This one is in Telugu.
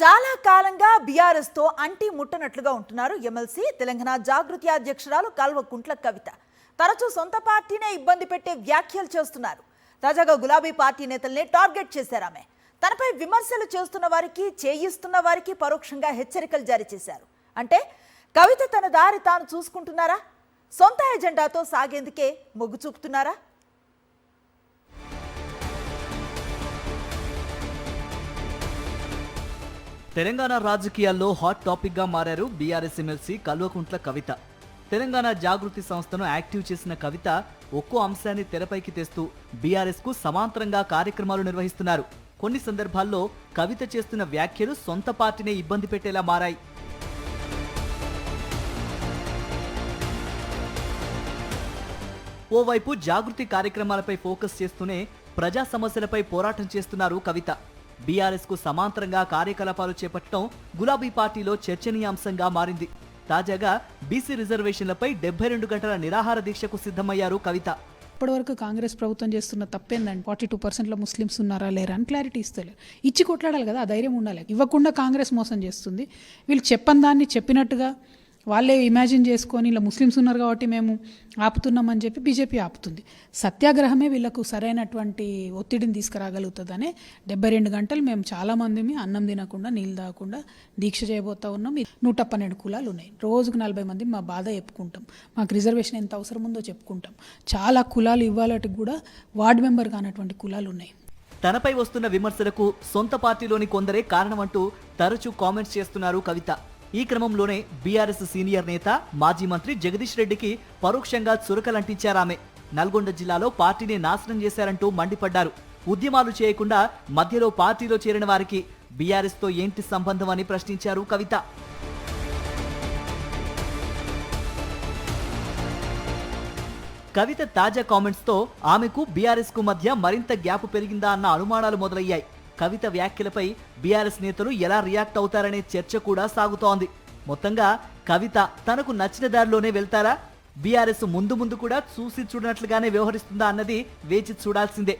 చాలా కాలంగా బీఆర్ఎస్ తో అంటి ముట్టనట్లుగా ఉంటున్నారు ఎమ్మెల్సీ తెలంగాణ జాగృతి అధ్యక్షురాలు కల్వకుంట్ల కవిత. తరచూ సొంత పార్టీనే ఇబ్బంది పెట్టే వ్యాఖ్యలు చేస్తున్నారు. తాజాగా గులాబీ పార్టీ నేతల్ని టార్గెట్ చేశారు ఆమె. తనపై విమర్శలు చేస్తున్న వారికి, చేయిస్తున్న వారికి పరోక్షంగా హెచ్చరికలు జారీ చేశారు. అంటే కవిత తన దారి తాను చూసుకుంటున్నారా? సొంత ఎజెండాతో సాగేందుకే మొగ్గు చూపుతున్నారా? తెలంగాణ రాజకీయాల్లో హాట్ టాపిక్ గా మారారు బీఆర్ఎస్ ఎమ్మెల్సీ కల్వకుంట్ల కవిత. తెలంగాణ జాగృతి సంస్థను యాక్టివ్ చేసిన కవిత ఒక్కో అంశాన్ని తెరపైకి తెస్తూ బీఆర్ఎస్ కు సమాంతరంగా కార్యక్రమాలు నిర్వహిస్తున్నారు. కొన్ని సందర్భాల్లో కవిత చేస్తున్న వ్యాఖ్యలు సొంత పార్టీనే ఇబ్బంది పెట్టేలా మారాయి. ఓవైపు జాగృతి కార్యక్రమాలపై ఫోకస్ చేస్తూనే ప్రజా సమస్యలపై పోరాటం చేస్తున్నారు కవిత. బీఆర్ఎస్ కు సమాంతరంగా కార్యకలాపాలు చేపట్టడం గులాబీ పార్టీలో చర్చనీయాంశంగా మారింది. తాజాగా బీసీ రిజర్వేషన్లపై 72 గంటల నిరాహార దీక్షకు సిద్ధమయ్యారు కవిత. ఇప్పటివరకు కాంగ్రెస్ ప్రభుత్వం చేస్తున్న తప్పేందండి? 42% ముస్లిమ్స్ ఉన్నారా లేరా అని క్లారిటీ ఇస్తలేదు. ఇచ్చి కొట్లాడాలి కదా, ఆ ధైర్యం ఉండాలి. ఇవ్వకుండా కాంగ్రెస్ మోసం చేస్తుంది. వీళ్ళు చెప్పని దాన్ని చెప్పినట్టుగా వాళ్ళే ఇమాజిన్ చేసుకొని ఇలా ముస్లిమ్స్ ఉన్నారు కాబట్టి మేము ఆపుతున్నామని చెప్పి బీజేపీ ఆపుతుంది. సత్యాగ్రహమే వీళ్ళకు సరైనటువంటి ఒత్తిడిని తీసుకురాగలుగుతుందనే 72 గంటలు మేము చాలామంది అన్నం తినకుండా నీళ్ళు తాగకుండా దీక్ష చేయబోతా ఉన్నాం. 112 కులాలు ఉన్నాయి. రోజుకు 40 మంది మా బాధ చెప్పుకుంటాం. మాకు రిజర్వేషన్ ఎంత అవసరం ఉందో చెప్పుకుంటాం. చాలా కులాలు ఇవ్వాలటి కూడా వార్డు మెంబర్ కానటువంటి కులాలు ఉన్నాయి. తనపై వస్తున్న విమర్శలకు సొంత పార్టీలోని కొందరే కారణమంటూ తరచూ కామెంట్స్ చేస్తున్నారు కవిత. ఈ క్రమంలోనే బీఆర్ఎస్ సీనియర్ నేత, మాజీ మంత్రి జగదీష్ రెడ్డికి పరోక్షంగా చురకలంటించారామె. నల్గొండ జిల్లాలో పార్టీని నాశనం చేశారంటూ మండిపడ్డారు. ఉద్యమాలు చేయకుండా మధ్యలో పార్టీలో చేరిన వారికి బీఆర్ఎస్ తో ఏంటి సంబంధం అని ప్రశ్నించారు కవిత. కవిత తాజా కామెంట్స్ తో ఆమెకు బీఆర్ఎస్ కు మధ్య మరింత గ్యాప్ పెరిగిందా అన్న అనుమానాలు మొదలయ్యాయి. కవిత వ్యాఖ్యలపై బీఆర్ఎస్ నేతలు ఎలా రియాక్ట్ అవుతారనే చర్చ కూడా సాగుతోంది. మొత్తంగా కవిత తనకు నచ్చిన దారిలోనే వెళ్తారా? బీఆర్ఎస్ ముందు కూడా చూసి చూడనట్లుగానే వ్యవహరిస్తుందా అన్నది వేచి చూడాల్సిందే.